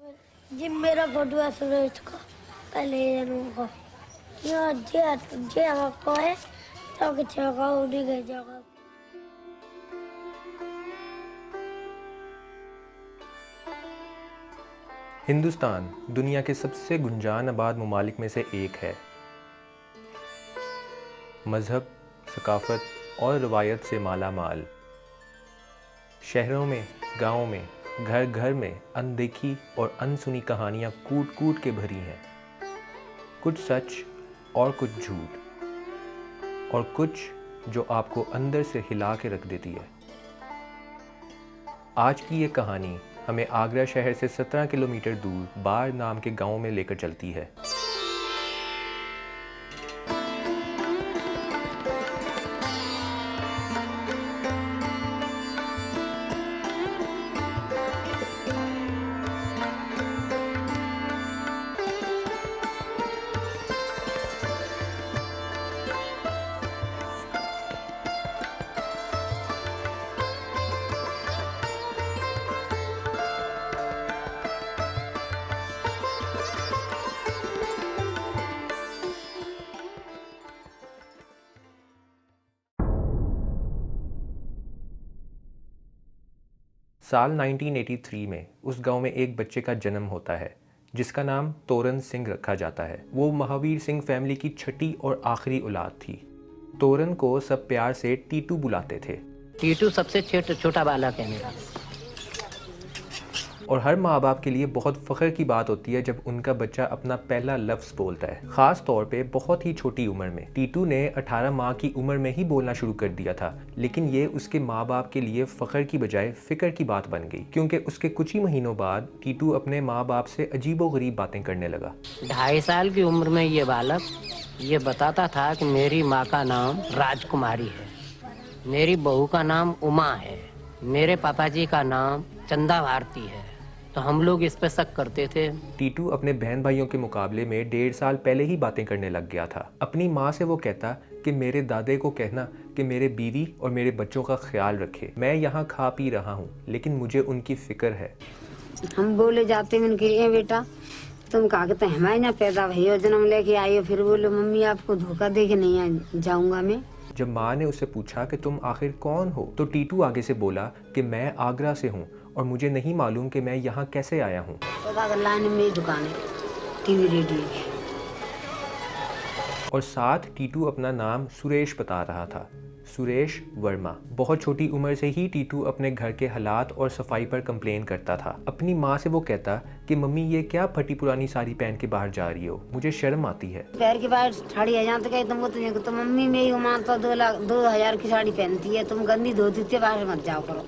जी मेरा फोटो है सुरेश का पहले जन्म का यहाँ जे आपको है तो कुछ होगा उन्हीं के जगह। हिंदुस्तान दुनिया के सबसे गुंजान आबाद ममालिक में से एक है। मज़हब, सकाफ़त और रवायत से माला माल। शहरों में, गाँवों में, घर घर में अनदेखी और अनसुनी कहानियाँ कूट कूट के भरी हैं। कुछ सच और कुछ झूठ, और कुछ जो आपको अंदर से हिला के रख देती है। आज की ये कहानी हमें आगरा शहर से 17 किलोमीटर दूर बार नाम के गांव में लेकर चलती है। साल 1983 में उस गांव में एक बच्चे का जन्म होता है जिसका नाम तोरन सिंह रखा जाता है। वो महावीर सिंह फैमिली की छठी और आखिरी औलाद थी। तोरन को सब प्यार से टीटू बुलाते थे। टीटू सबसे छोटा बालक है मेरा। और हर माँ बाप के लिए बहुत फ़ख्र की बात होती है जब उनका बच्चा अपना पहला लफ्ज़ बोलता है, ख़ास तौर पे बहुत ही छोटी उम्र में। टीटू ने 18 माह की उम्र में ही बोलना शुरू कर दिया था, लेकिन ये उसके माँ बाप के लिए फ़ख्र की बजाय फ़िक्र की बात बन गई, क्योंकि उसके कुछ ही महीनों बाद टीटू अपने माँ बाप से अजीबोगरीब बातें करने लगा। 2.5 साल की उम्र में ये बालक ये बताता था कि मेरी माँ का नाम राजकुमारी है, मेरी बहू का नाम उमा है, मेरे पापाजी का नाम चंदा भारती है। तो हम लोग इस पे शक करते थे। टीटू अपने बहन भाइयों के मुकाबले में 1.5 साल पहले ही बातें करने लग गया था। अपनी माँ से वो कहता कि मेरे दादे को कहना कि मेरे बीवी और मेरे बच्चों का ख्याल रखे। मैं यहाँ खा पी रहा हूँ, लेकिन मुझे उनकी फिक्र है। हम बोले जाते हैं उनके लिए, बेटा तुम कागते हमारे ना पैदा भई हो, जन्म लेके आई हो, फिर बोले मम्मी आपको धोखा दे के नहीं जाऊंगा मैं। जब माँ ने उससे पूछा कि तुम आखिर कौन हो, तो टीटू आगे से बोला कि मैं आगरा से हूँ और मुझे नहीं मालूम कि मैं यहाँ कैसे आया हूँ। लाइन में मेरी दुकान है, टीवी रेडियो की। और साथ टीटू अपना नाम सुरेश बता रहा था, सुरेश वर्मा। बहुत छोटी उम्र से ही टीटू अपने घर के हालात और सफाई पर कंप्लेन करता था। अपनी माँ से वो कहता कि मम्मी ये क्या फटी पुरानी साड़ी पहन के बाहर जा रही हो, मुझे शर्म आती है। पैर के बाहर साड़ी आ जाते कहे तो मम्मी मेरी उमा तो 2,000 की साड़ी पहनती है, तुम गंदी धोती से बाहर मत जाओ करो।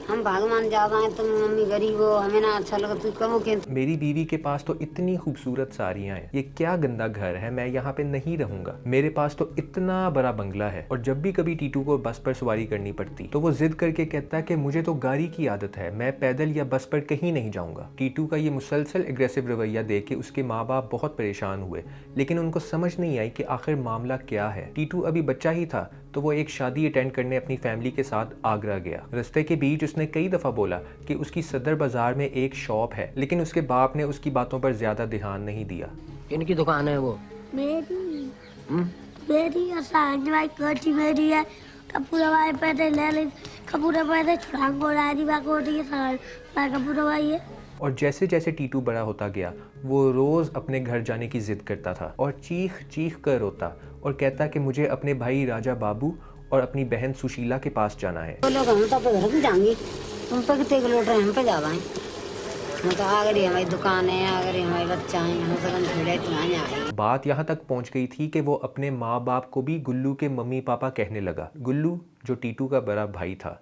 हम भगवान ज्यादा हैं, तुम मम्मी गरीब हो, हमें ना अच्छा लगा तू कहो के। मेरी बीवी के पास तो इतनी खूबसूरत साड़ियाँ हैं, ये क्या गंदा घर है, मैं यहाँ पे नहीं रहूंगा। मेरे पास तो इतना बड़ा बंगला है। और जब भी कभी टीटू को बस पर सवारी करनी पड़ती तो वो जिद करके कहता कि मुझे तो गाड़ी की आदत है, मैं पैदल या बस पर कहीं नहीं जाऊंगा। टीटू का ये मुसलसल एग्रेसिव रवैया देख के उसके माँ बाप बहुत परेशान हुए, लेकिन उनको समझ नहीं आई कि आखिर मामला क्या है। टीटू अभी बच्चा ही था तो वो एक शादी अटेंड करने अपनी फैमिली के साथ आगरा गया। रास्ते के बीच उसने कई दफ़ा बोला कि उसकी सदर बाजार में एक शॉप है, लेकिन उसके बाप ने उसकी बातों पर ज़्यादा ध्यान नहीं दिया। इनकी दुकान है वो मेरी भाई कोठी मेरी है, कपूरा भाई पैसे ले ले, कपूरा पैसे छुड़ांगो राजी बा कोठी है, कपूरा भाई है। और जैसे जैसे टीटू बड़ा होता गया वो रोज़ अपने घर जाने की जिद करता था और चीख चीख कर रोता और कहता कि मुझे अपने भाई राजा बाबू और अपनी बहन सुशीला के पास जाना है। तो लोग हम तो अपने घर में जाएंगे, तुम तो कितने किलोमीटर रहे हम पे जा रहे हैं। हम तो आगे हमारी दुकान है, आगे हमारे बच्चा है, हम सब छोड़े तो बात यहाँ तक पहुँच गई थी कि वो अपने माँ बाप को भी गुल्लू के मम्मी पापा कहने लगा। गुल्लू जो टीटू का बड़ा भाई था।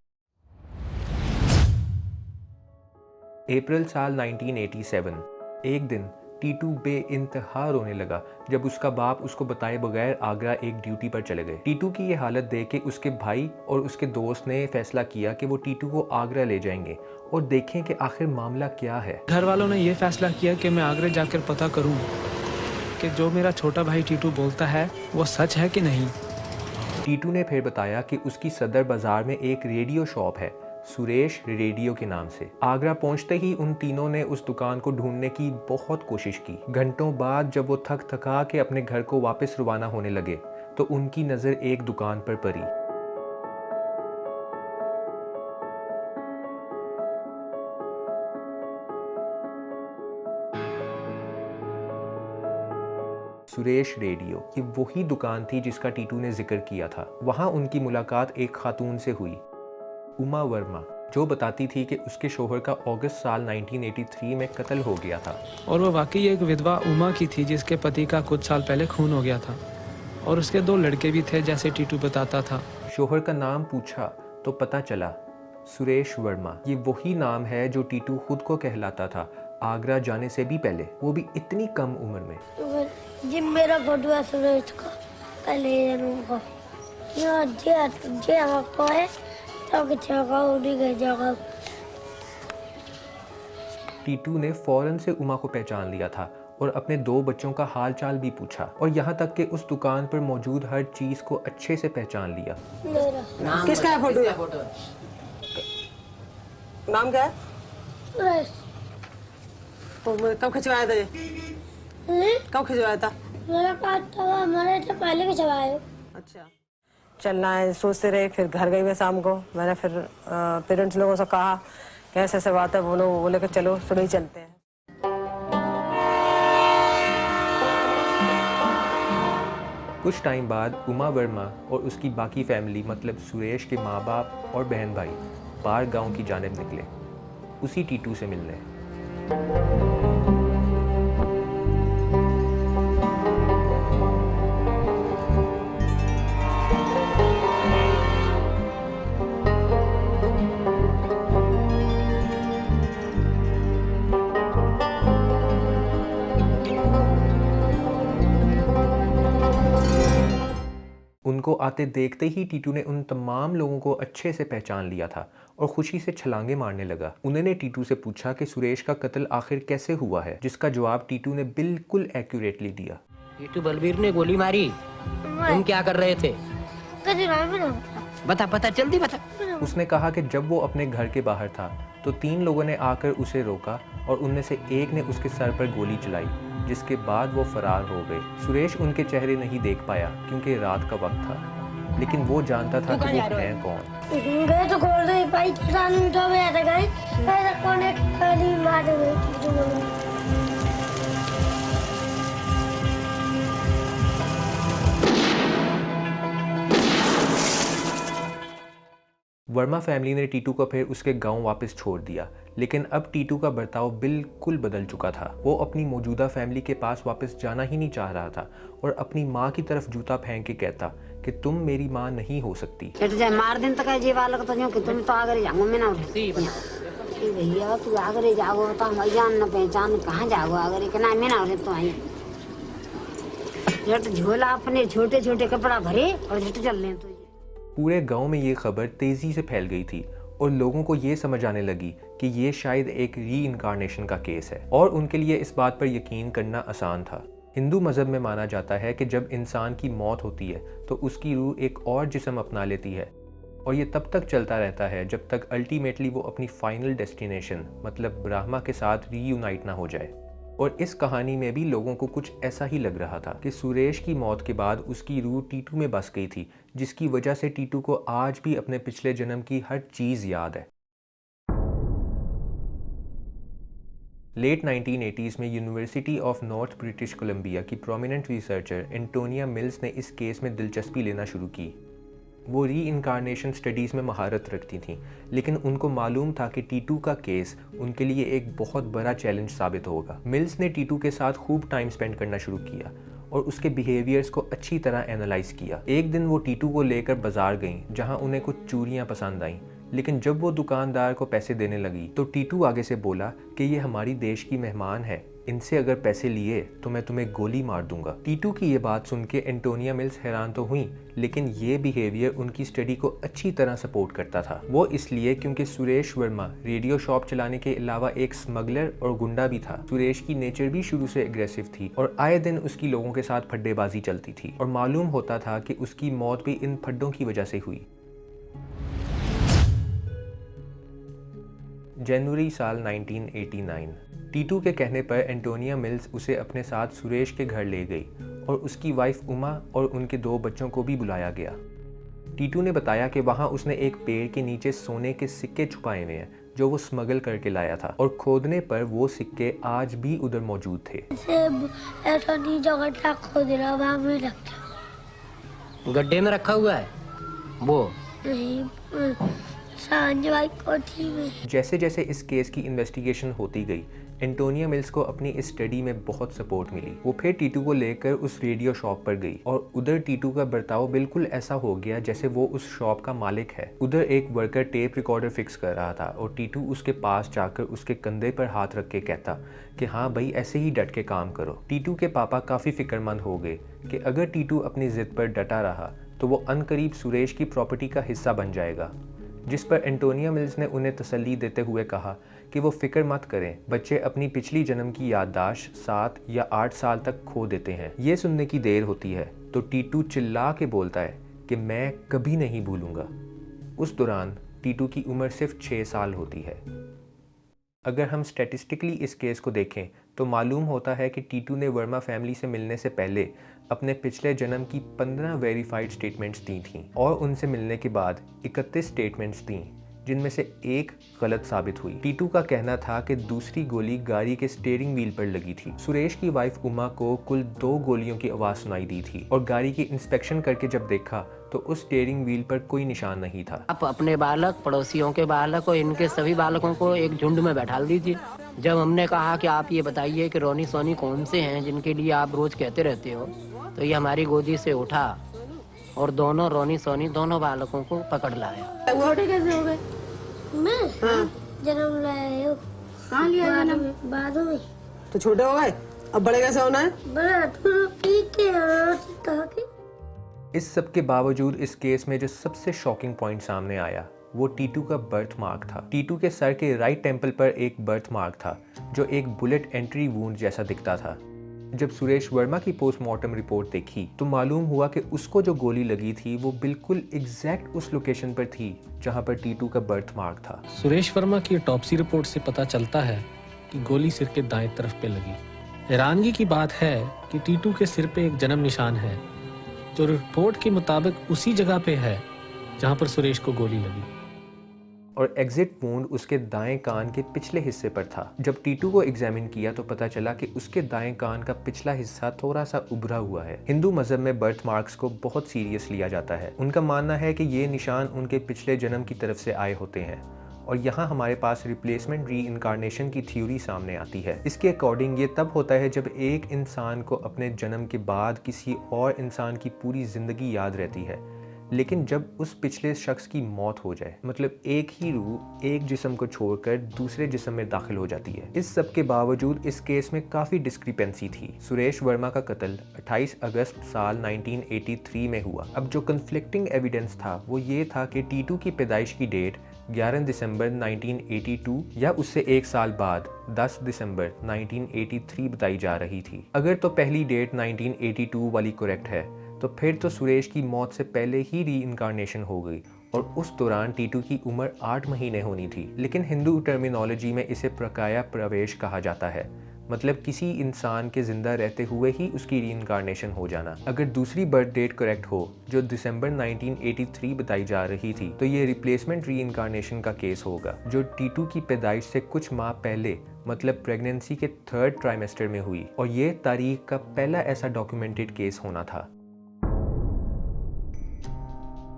अप्रैल साल 1987 एक दिन टीटू बेइंतहा रोने लगा जब उसका बाप उसको बताए बगैर आगरा एक ड्यूटी पर चले गए। टीटू की ये हालत देख के उसके भाई और उसके दोस्त ने फैसला किया कि वो टीटू को आगरा ले जाएंगे और देखें कि आखिर मामला क्या है। घर वालों ने ये फैसला किया कि मैं आगरा जाकर पता करूं कि जो मेरा छोटा भाई टीटू बोलता है वो सच है कि नहीं। टीटू ने फिर बताया कि उसकी सदर बाजार में एक रेडियो शॉप है, सुरेश रेडियो के नाम से। आगरा पहुंचते ही उन तीनों ने उस दुकान को ढूंढने की बहुत कोशिश की। घंटों बाद जब वो थक थका के अपने घर को वापस रवाना होने लगे तो उनकी नज़र एक दुकान पर पड़ी। सुरेश रेडियो, ये वही दुकान थी जिसका टीटू ने जिक्र किया था। वहां उनकी मुलाकात एक खातून से हुई, उमा वर्मा, जो बताती थी कि उसके शोहर का अगस्त साल 1983 में कत्ल हो गया था। और वो वाकई एक विधवा उमा की थी जिसके पति का कुछ साल पहले खून हो गया था और उसके 2 लड़के भी थे जैसे टीटू बताता था। शोहर का नाम पूछा तो पता चला सुरेश वर्मा। ये वही नाम है जो टीटू खुद को कहलाता था आगरा जाने से भी पहले, वो भी इतनी कम उम्र में। जी मेरा फोटो है सुरेश का पहले जन्म का, यहाँ जे आपको है तो किसी का उन्हीं के जगह। टीटू ने फौरन से उमा को पहचान लिया था और अपने 2 बच्चों का हाल चाल भी पूछा और यहाँ तक कि उस दुकान पर मौजूद हर चीज को अच्छे से पहचान लिया। किसका है फोटो? नाम क्या है? सुरेश। तो कब खिंचवाया था ये? कब खिंचवाया था? मेरा पास था, मैंने तो पहले के चलाए। अच्छा, चलना है सोचते रहे। फिर घर गई मैं शाम को, मैंने फिर पेरेंट्स लोगों से कहा कि ऐसे ऐसे बात है। वो लोग बोले कि चलो सुबह ही चलते हैं। कुछ टाइम बाद उमा वर्मा और उसकी बाकी फैमिली मतलब सुरेश के माँ बाप और बहन भाई बार गांव की जानिब निकले उसी टीटू से मिलने। उनको आते देखते ही टीटू ने उन तमाम लोगों को अच्छे से पहचान लिया था और खुशी से छलांगे मारने लगा। उन्होंने टीटू से पूछा कि सुरेश का कत्ल आखिर कैसे हुआ है, जिसका जवाब टीटू ने बिल्कुल एक्यूरेटली दिया। टीटू बलबीर ने गोली मारी। तुम क्या कर रहे थे? बता जल्दी बता। उसने कहा कि जब वो अपने घर के बाहर था तो 3 लोगों ने आकर उसे रोका और उनमें से एक ने उसके सर पर गोली चलाई, जिसके बाद वो फरार हो गए। सुरेश उनके चेहरे नहीं देख पाया क्योंकि रात का वक्त था, लेकिन वो जानता था कि वो हैं कौन। गए तो खोल नहीं पाई, उठा में आता गए, ऐसा कोने खाली मार गए। वर्मा फैमिली ने टीटू को फिर उसके गांव वापस छोड़ दिया, लेकिन अब टीटू का बर्ताव बिल्कुल बदल चुका था। वो अपनी मौजूदा फैमिली के पास वापस जाना ही नहीं चाह रहा था और अपनी माँ की तरफ जूता फेंक के कहता कि तुम मेरी माँ नहीं हो सकती। मार दिन तक जी वाला तो यूं कि तुम तो आगे जाओ, मैं ना उठती भैया तू आगे जाओ तो हम जान न पहचान कहाँ जाओ आगे के ना मैं ना उठे तो आई झट झोला अपने छोटे छोटे कपड़ा भरे और झट चल रहे। तो पूरे गांव में ये खबर तेजी से फैल गई थी और लोगों को ये समझ आने लगी कि ये शायद एक री इनकारनेशन का केस है और उनके लिए इस बात पर यकीन करना आसान था। हिंदू मज़हब में माना जाता है कि जब इंसान की मौत होती है तो उसकी रूह एक और जिस्म अपना लेती है और ये तब तक चलता रहता है जब तक अल्टीमेटली वो अपनी फाइनल डेस्टिनेशन मतलब ब्रह्मा के साथ रीयूनाइट ना हो जाए। और इस कहानी में भी लोगों को कुछ ऐसा ही लग रहा था कि सुरेश की मौत के बाद उसकी रूह टीटू में बस गई थी, जिसकी वजह से टीटू को आज भी अपने पिछले जन्म की हर चीज़ याद है। लेट 1980s में university of north British Columbia की प्रोमिनेंट रिसर्चर एंटोनिया मिल्स ने इस केस में दिलचस्पी लेना शुरू की। वो री इनकारनेशन स्टडीज़ में महारत रखती थीं, लेकिन उनको मालूम था कि टीटू का केस उनके लिए एक बहुत बड़ा चैलेंज साबित होगा। मिल्स ने टीटू के साथ खूब टाइम स्पेंड करना शुरू किया और उसके बिहेवियर्स को अच्छी तरह एनालाइज किया। एक दिन वो टीटू को लेकर बाजार गईं, जहां उन्हें कुछ चूड़ियां पसंद आईं, लेकिन जब वो दुकानदार को पैसे देने लगी तो टीटू आगे से बोला कि ये हमारी देश की मेहमान है, इनसे अगर पैसे लिए तो मैं तुम्हें गोली मार दूंगा। टीटू की ये बात सुन के एंटोनिया मिल्स हैरान तो हुई, लेकिन ये बिहेवियर उनकी स्टडी को अच्छी तरह सपोर्ट करता था। वो इसलिए क्योंकि सुरेश वर्मा रेडियो शॉप चलाने के अलावा एक स्मगलर और गुंडा भी था। सुरेश की नेचर भी शुरू से एग्रेसिव थी और आए दिन उसकी लोगों के साथ फड्डेबाजी चलती थी और मालूम होता था कि उसकी मौत भी इन फड्डों की वजह से हुई। जनवरी साल 1989। टीटू के कहने पर एंटोनिया मिल्स उसे अपने साथ सुरेश के घर ले गई और उसकी वाइफ उमा और उनके 2 बच्चों को भी बुलाया गया। टीटू ने बताया कि वहाँ उसने एक पेड़ के नीचे सोने के सिक्के छुपाए हुए हैं जो वो स्मगल करके लाया था और खोदने पर वो सिक्के आज भी उधर मौजूद थे। ऐसा नहीं जगह खोद रहा वहाँ में रखा गड्ढे में रखा हुआ है वो नहीं सांझ भाई कोठी में। जैसे जैसे इस केस की इन्वेस्टिगेशन होती गई, एंटोनिया मिल्स को अपनी इस स्टडी में बहुत सपोर्ट मिली। वो फिर टीटू को लेकर उस रेडियो शॉप पर गई और उधर टीटू का बर्ताव बिल्कुल ऐसा हो गया जैसे वो उस शॉप का मालिक है। उधर एक वर्कर टेप रिकॉर्डर फिक्स कर रहा था और टीटू उसके पास जाकर उसके कंधे पर हाथ रख के कहता कि हाँ भाई ऐसे ही डट के काम करो। टीटू के पापा काफ़ी फिक्रमंद हो गए कि अगर टीटू अपनी जिद पर डटा रहा तो वो अनकरीब सुरेश की प्रॉपर्टी का हिस्सा बन जाएगा, जिस पर एंटोनिया मिल्स ने उन्हें तसल्ली देते हुए कहा कि वो फिक्र मत करें, बच्चे अपनी पिछली जन्म की याददाश्त 7 या 8 साल तक खो देते हैं। ये सुनने की देर होती है तो टीटू चिल्ला के बोलता है कि मैं कभी नहीं भूलूंगा। उस दौरान टीटू की उम्र सिर्फ 6 साल होती है। अगर हम स्टैटिस्टिकली इस केस को देखें तो मालूम होता है कि टीटू ने वर्मा फैमिली से मिलने से पहले अपने पिछले जन्म की 15 वेरीफाइड स्टेटमेंट्स दी थीं और उनसे मिलने के बाद 31 स्टेटमेंट्स दी, जिनमें से एक गलत साबित हुई। टीटू का कहना था कि दूसरी गोली गाड़ी के स्टीयरिंग व्हील पर लगी थी। सुरेश की वाइफ उमा को कुल 2 गोलियों की आवाज़ सुनाई दी थी और गाड़ी की इंस्पेक्शन करके जब देखा तो उस स्टीयरिंग व्हील पर कोई निशान नहीं था। आप अपने बालक, पड़ोसियों के बालक और इनके सभी बालकों को एक झुंड में बैठा दीजिए। जब हमने कहा कि आप ये बताइए कि रोनी सोनी कौन से हैं जिनके लिए आप रोज कहते रहते हो, तो ये हमारी गोदी से उठा और दोनों रोनी सोनी दोनों बालकों को पकड़ लाया। छोटे कैसे हो गए? मैं हाँ। जन्म लाया कहाँ लिया जन्म? बाद में तो छोटे हो गए, अब बड़े कैसे होना है? बड़ा तो ठीक है। इस सब के बावजूद इस केस में जो सबसे शॉकिंग पॉइंट सामने आया वो टीटू का बर्थ मार्क था। टीटू के सर के राइट टेम्पल पर एक बर्थ मार्क था जो एक बुलेट एंट्री वूंड जैसा दिखता था। जब सुरेश वर्मा की पोस्टमार्टम रिपोर्ट देखी तो मालूम हुआ कि उसको जो गोली लगी थी वो बिल्कुल एग्जैक्ट उस लोकेशन पर थी जहां पर टीटू का बर्थ मार्क था। सुरेश वर्मा की ऑटोप्सी रिपोर्ट से पता चलता है कि गोली सिर के दाएं तरफ पे लगी। हैरानगी की बात है कि टीटू के सिर पे एक जन्म निशान है जो रिपोर्ट के मुताबिक उसी जगह पे है जहां पर सुरेश को गोली लगी, और एग्जिट वूंड उसके दाएं कान के पिछले हिस्से पर था। जब टीटू को एग्जामिन किया तो पता चला कि उसके दाएं कान का पिछला हिस्सा थोड़ा सा उभरा हुआ है। हिंदू मजहब में बर्थ मार्क्स को बहुत सीरियस लिया जाता है। उनका मानना है कि ये निशान उनके पिछले जन्म की तरफ से आए होते हैं और यहाँ हमारे पास रिप्लेसमेंट री इनकारनेशन की थ्योरी सामने आती है। इसके अकॉर्डिंग ये तब होता है जब एक इंसान को अपने जन्म के बाद किसी और इंसान की पूरी ज़िंदगी याद रहती है, लेकिन जब उस पिछले शख्स की मौत हो जाए, मतलब एक ही रूह एक जिस्म को छोड़कर दूसरे जिस्म में दाखिल हो जाती है। इस सब के बावजूद इस केस में काफ़ी डिस्क्रिपेंसी थी। सुरेश वर्मा का कत्ल 28 अगस्त साल 1983 में हुआ। अब जो कन्फ्लिक्टिंग एविडेंस था वो ये था कि टीटू की पैदाइश की डेट 11 दिसंबर 1982 या उससे 1 साल बाद 10 दिसंबर 1983 बताई जा रही थी। अगर तो पहली डेट 1982 वाली करेक्ट है तो फिर तो सुरेश की मौत से पहले ही री इनकारनेशन हो गई और उस दौरान टीटू की उम्र 8 महीने होनी थी। लेकिन हिंदू टर्मिनोलॉजी में इसे प्रकाया प्रवेश कहा जाता है, मतलब किसी इंसान के जिंदा रहते हुए ही उसकी री इनकारनेशन हो जाना। अगर दूसरी बर्थ डेट करेक्ट हो जो दिसंबर 1983 बताई जा रही थी तो ये रिप्लेसमेंट री इनकारनेशन का केस होगा जो टीटू की पैदाइश से कुछ माह पहले, मतलब प्रेगनेंसी के 3rd ट्राइमेस्टर में हुई, और ये तारीख का पहला ऐसा डॉक्यूमेंटेड केस होना था।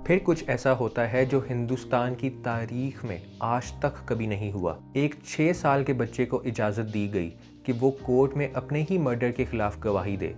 फिर कुछ ऐसा होता है जो हिंदुस्तान की तारीख में आज तक कभी नहीं हुआ। एक 6 साल के बच्चे को इजाज़त दी गई कि वो कोर्ट में अपने ही मर्डर के खिलाफ गवाही दे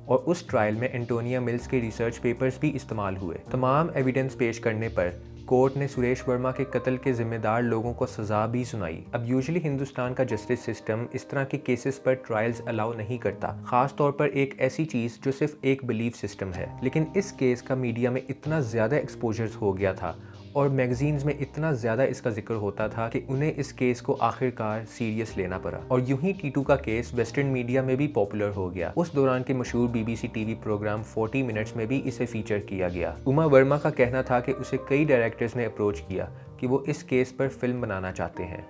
और उस ट्रायल में एंटोनिया मिल्स के रिसर्च पेपर्स भी इस्तेमाल हुए। तमाम एविडेंस पेश करने पर कोर्ट ने सुरेश वर्मा के कत्ल के जिम्मेदार लोगों को सजा भी सुनाई। अब यूजुअली हिंदुस्तान का जस्टिस सिस्टम इस तरह के केसेस पर ट्रायल्स अलाउ नहीं करता, खास तौर पर एक ऐसी चीज़ जो सिर्फ एक बिलीफ सिस्टम है। लेकिन इस केस का मीडिया में इतना ज़्यादा एक्सपोजर्स हो गया था और मैगजीन्स में इतना ज़्यादा इसका जिक्र होता था कि उन्हें इस केस को आखिरकार सीरियस लेना पड़ा और यूं ही टीटू का केस वेस्टर्न मीडिया में भी पॉपुलर हो गया। उस दौरान के मशहूर BBC टीवी प्रोग्राम 40 मिनट्स में भी इसे फीचर किया गया। उमा वर्मा का कहना था कि उसे कई डायरेक्टर्स ने अप्रोच किया कि वो इस केस पर फिल्म बनाना चाहते हैं।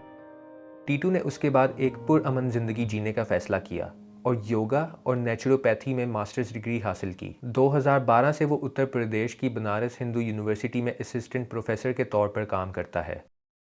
टीटू ने उसके बाद एक पुरअमन ज़िंदगी जीने का फैसला किया और योगा और नेचुरोपैथी में मास्टर्स डिग्री हासिल की। 2012 से वो उत्तर प्रदेश की बनारस हिंदू यूनिवर्सिटी में असिस्टेंट प्रोफेसर के तौर पर काम करता है।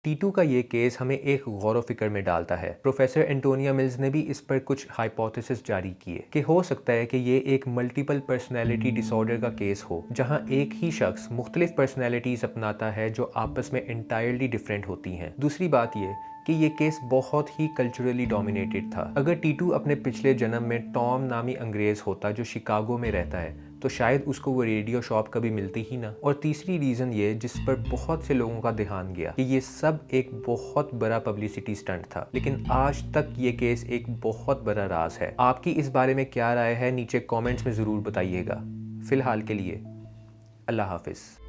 टीटू का ये केस हमें एक गौर व फिक्र में डालता है। प्रोफेसर एंटोनिया मिल्स ने भी इस पर कुछ हाइपोथेसिस जारी किए कि हो सकता है कि ये एक मल्टीपल पर्सनैलिटी डिसऑर्डर का केस हो, जहां एक ही शख्स मुख्तलिफ पर्सनैलिटीज अपनाता है जो आपस में इंटायरली डिफरेंट होती हैं। दूसरी बात ये कि ये केस बहुत ही कल्चरली डोमिनेटेड था। अगर टीटू अपने पिछले जन्म में टॉम नामी अंग्रेज होता जो शिकागो में रहता है, तो शायद उसको वो रेडियो शॉप कभी मिलती ही ना। और तीसरी रीज़न ये जिस पर बहुत से लोगों का ध्यान गया कि ये सब एक बहुत बड़ा पब्लिसिटी स्टंट था, लेकिन आज तक ये केस एक बहुत बड़ा राज है। आपकी इस बारे में क्या राय है, नीचे कमेंट्स में ज़रूर बताइएगा। फ़िलहाल के लिए अल्लाह हाफिज़।